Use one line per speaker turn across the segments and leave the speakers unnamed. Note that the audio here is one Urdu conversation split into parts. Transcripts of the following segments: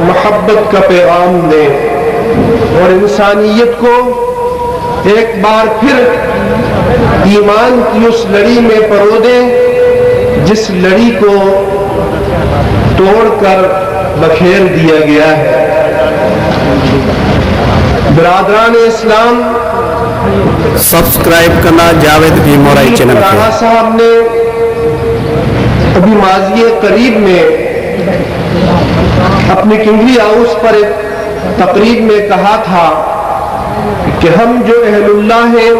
محبت کا پیغام دیں اور انسانیت کو ایک بار پھر ایمان کی اس لڑی میں پرو دیں جس لڑی کو توڑ کر بکھیر دیا گیا ہے۔ برادران اسلام،
سبسکرائب کرنا جاوید بھی مورائی چینل
رانا
کو۔
صاحب نے ابھی ماضی قریب میں اپنی کنگلی ہاؤس پر ایک تقریب میں کہا تھا کہ ہم جو اہل اللہ ہیں،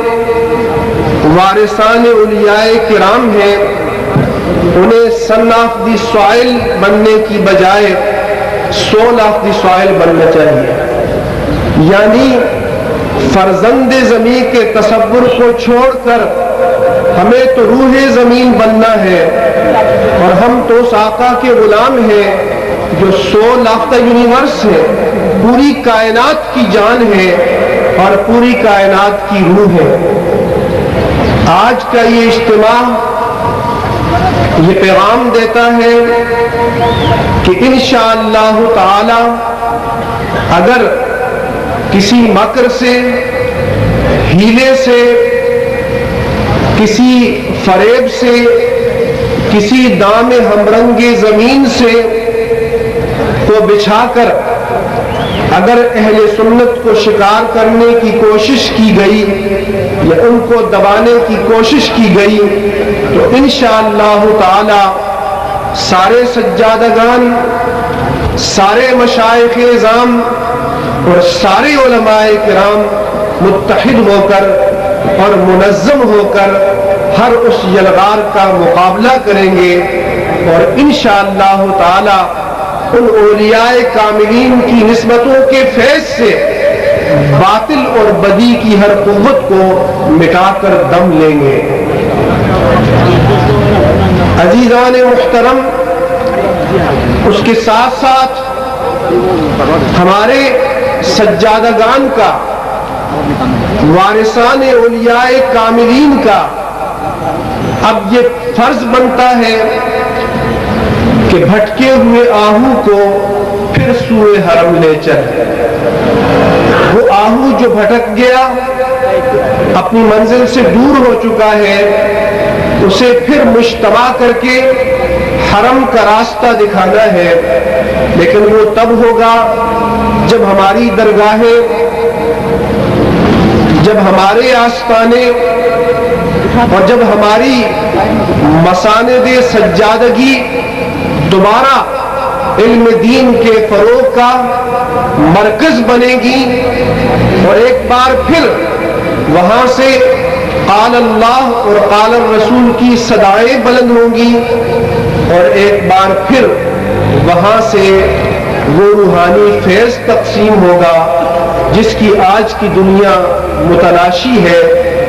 وارثان اولیاء کرام ہیں، انہیں سن آف دی سوائل بننے کی بجائے سول آف دی سوائل بننا چاہیے، یعنی فرزند زمین کے تصور کو چھوڑ کر ہمیں تو روح زمین بننا ہے، اور ہم تو اس آقا کے غلام ہیں جو سول آف دا یونیورس ہے، پوری کائنات کی جان ہے اور پوری کائنات کی روح ہے۔ آج کا یہ اجتماع یہ پیغام دیتا ہے کہ انشاءاللہ تعالی اگر کسی مکر سے، ہیلے سے، کسی فریب سے، کسی دام ہمرنگ زمین سے کو بچھا کر اگر اہل سنت کو شکار کرنے کی کوشش کی گئی یا ان کو دبانے کی کوشش کی گئی تو انشاءاللہ تعالی سارے سجادگان، سارے مشائخ اعظام اور سارے علماء کرام متحد ہو کر اور منظم ہو کر ہر اس یلغار کا مقابلہ کریں گے، اور انشاءاللہ تعالی ان اولیاء کاملین کی نسبتوں کے فیض سے باطل اور بدی کی ہر قوت کو مٹا کر دم لیں گے۔ عزیزان محترم، اس کے ساتھ ساتھ ہمارے سجادگان کا، وارثان اولیاء کاملین کا اب یہ فرض بنتا ہے کہ بھٹکے ہوئے آہو کو پھر سوئے حرم لے چلے۔ وہ آہو جو بھٹک گیا، اپنی منزل سے دور ہو چکا ہے، اسے پھر مجتمع کر کے حرم کا راستہ دکھانا ہے، لیکن وہ تب ہوگا جب ہماری درگاہیں، جب ہمارے آستانے اور جب ہماری مساند سجادگی دوبارہ علم دین کے فروغ کا مرکز بنے گی، اور ایک بار پھر وہاں سے قال اللہ اور قال الرسول کی صدائیں بلند ہوں گی، اور ایک بار پھر وہاں سے وہ روحانی فیض تقسیم ہوگا جس کی آج کی دنیا متلاشی ہے،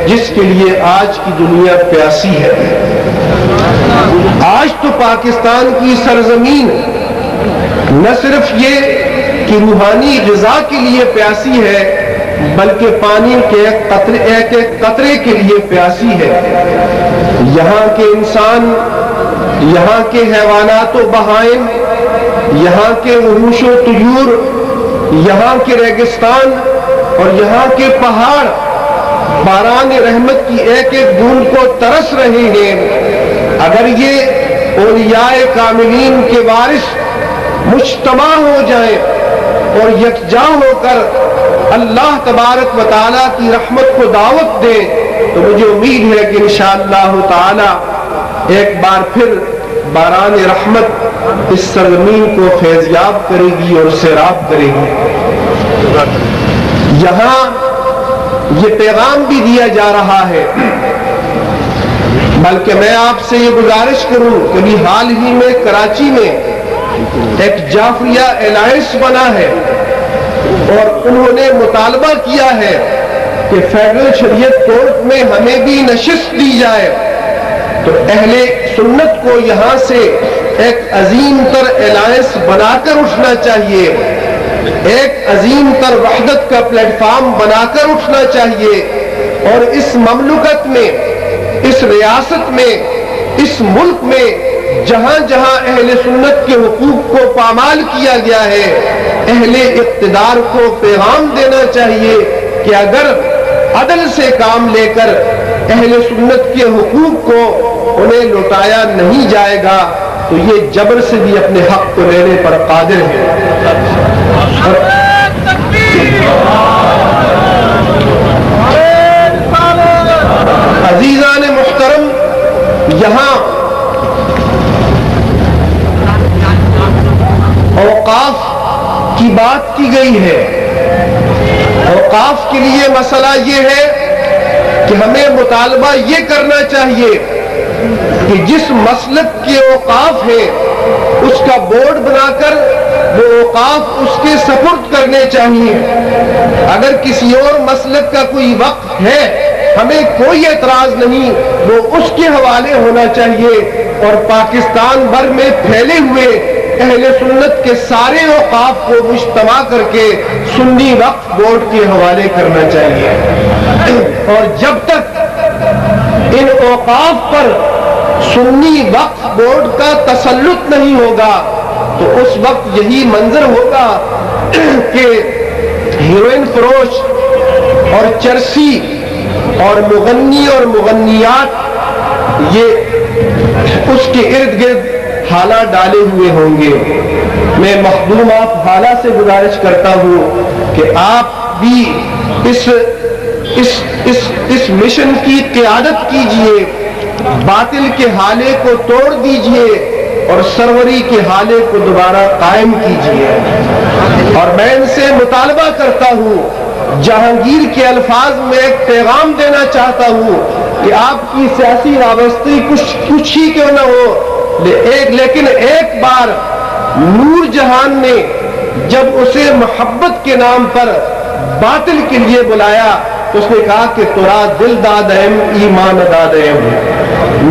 جس کے لیے آج کی دنیا پیاسی ہے۔ آج تو پاکستان کی سرزمین نہ صرف یہ کہ روحانی غذا کے لیے پیاسی ہے، بلکہ پانی کے ایک قطرے کے لیے پیاسی ہے۔ یہاں کے انسان، یہاں کے حیوانات و بہائم، یہاں کے وحوش و طیور، یہاں کے ریگستان اور یہاں کے پہاڑ باران رحمت کی ایک ایک بوند کو ترس رہے ہیں۔ اگر یہ اولیاء کاملین کے وارث مجتمع ہو جائیں اور یکجا ہو کر اللہ تبارک و تعالیٰ کی رحمت کو دعوت دیں تو مجھے امید ہے کہ انشاءاللہ تعالی ایک بار پھر باران رحمت اس سرزمین کو فیضیاب کرے گی اور سیراب کرے گی۔ یہاں یہ پیغام بھی دیا جا رہا ہے، بلکہ میں آپ سے یہ گزارش کروں کہ ابھی حال ہی میں کراچی میں ایک جعفریہ الائنس بنا ہے، اور انہوں نے مطالبہ کیا ہے کہ فیڈرل شریعت کورٹ میں ہمیں بھی نشست دی جائے۔ تو اہل سنت کو یہاں سے ایک عظیم تر الائنس بنا کر اٹھنا چاہیے، ایک عظیم تر وحدت کا پلیٹ فارم بنا کر اٹھنا چاہیے، اور اس مملکت میں، اس ریاست میں، اس ملک میں جہاں جہاں اہل سنت کے حقوق کو پامال کیا گیا ہے، اہل اقتدار کو پیغام دینا چاہیے کہ اگر عدل سے کام لے کر اہل سنت کے حقوق کو انہیں لوٹایا نہیں جائے گا تو یہ جبر سے بھی اپنے حق کو لینے پر قادر ہے۔ عزیزان محترم، یہاں اوقاف کی بات کی گئی ہے۔ اوقاف کے لیے مسئلہ یہ ہے کہ ہمیں مطالبہ یہ کرنا چاہیے کہ جس مسلک کے اوقاف ہے اس کا بورڈ بنا کر وہ اوقاف اس کے سپرد کرنے چاہیے۔ اگر کسی اور مسلک کا کوئی وقف ہے ہمیں کوئی اعتراض نہیں، وہ اس کے حوالے ہونا چاہیے، اور پاکستان بھر میں پھیلے ہوئے اہل سنت کے سارے اوقاف کو مجتمع کر کے سنی وقف بورڈ کے حوالے کرنا چاہیے۔ اور جب تک ان اوقاف پر سنی وقف بورڈ کا تسلط نہیں ہوگا تو اس وقت یہی منظر ہوگا کہ ہیروئن فروش اور چرسی اور مغنی اور مغنیات یہ اس کے ارد گرد حالہ ڈالے ہوئے ہوں گے۔ میں مخدوم آپ حالہ سے گزارش کرتا ہوں کہ آپ بھی اس مشن کی قیادت کیجئے، باطل کے حالے کو توڑ دیجئے اور سروری کے حالے کو دوبارہ قائم کیجئے۔ اور میں ان سے مطالبہ کرتا ہوں، جہانگیر کے الفاظ میں ایک پیغام دینا چاہتا ہوں کہ آپ کی سیاسی وابستگی کچھ ہی کیوں نہ ہو، لیکن ایک بار نور جہان نے جب اسے محبت کے نام پر باطل کے لیے بلایا تو اس نے کہا کہ ترا دل دادیم ایمان دادیم،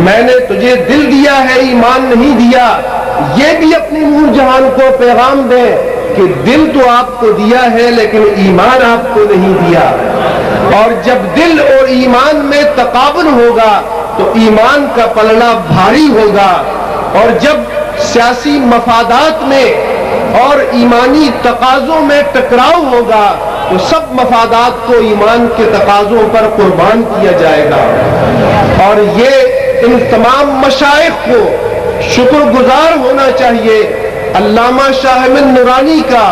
میں نے تجھے دل دیا ہے ایمان نہیں دیا۔ یہ بھی اپنی نور جہان کو پیغام دیں کہ دل تو آپ کو دیا ہے لیکن ایمان آپ کو نہیں دیا، اور جب دل اور ایمان میں تقابل ہوگا تو ایمان کا پلڑا بھاری ہوگا، اور جب سیاسی مفادات میں اور ایمانی تقاضوں میں ٹکراؤ ہوگا تو سب مفادات کو ایمان کے تقاضوں پر قربان کیا جائے گا۔ اور یہ ان تمام مشائخ کو شکر گزار ہونا چاہیے، علامہ شاہ احمد نورانی کا،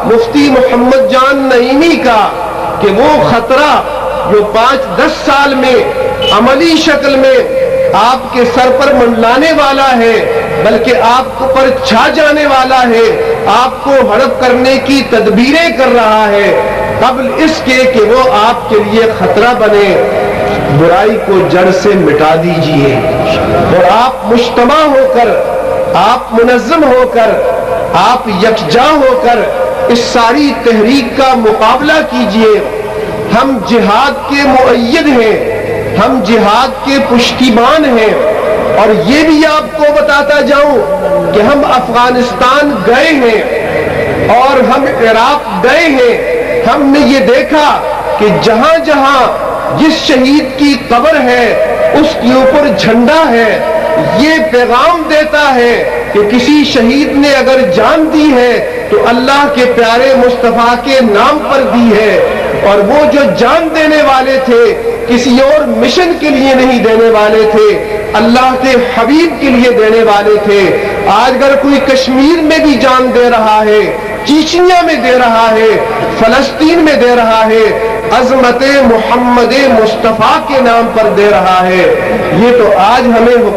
مفتی محمد جان نعیمی کا، کہ وہ خطرہ جو 5-10 سال میں عملی شکل میں آپ کے سر پر منڈلانے والا ہے، بلکہ آپ پر چھا جانے والا ہے، آپ کو ہڑپ کرنے کی تدبیریں کر رہا ہے، قبل اس کے کہ وہ آپ کے لیے خطرہ بنے، برائی کو جڑ سے مٹا دیجئے، اور آپ مجتمع ہو کر، آپ منظم ہو کر، آپ یکجا ہو کر اس ساری تحریک کا مقابلہ کیجئے۔ ہم جہاد کے مؤید ہیں، ہم جہاد کے پشتیبان ہیں، اور یہ بھی آپ کو بتاتا جاؤں کہ ہم افغانستان گئے ہیں اور ہم عراق گئے ہیں، ہم نے یہ دیکھا کہ جہاں جہاں جس شہید کی قبر ہے اس کے اوپر جھنڈا ہے، یہ پیغام دیتا ہے کہ کسی شہید نے اگر جان دی ہے تو اللہ کے پیارے مصطفیٰ کے نام پر دی ہے، اور وہ جو جان دینے والے تھے کسی اور مشن کے لیے نہیں دینے والے تھے، اللہ کے حبیب کے لیے دینے والے تھے۔ آج اگر کوئی کشمیر میں بھی جان دے رہا ہے، چیچنیا میں دے رہا ہے، فلسطین میں دے رہا ہے، عظمت محمد مصطفیٰ کے نام پر دے رہا ہے، یہ تو آج ہمیں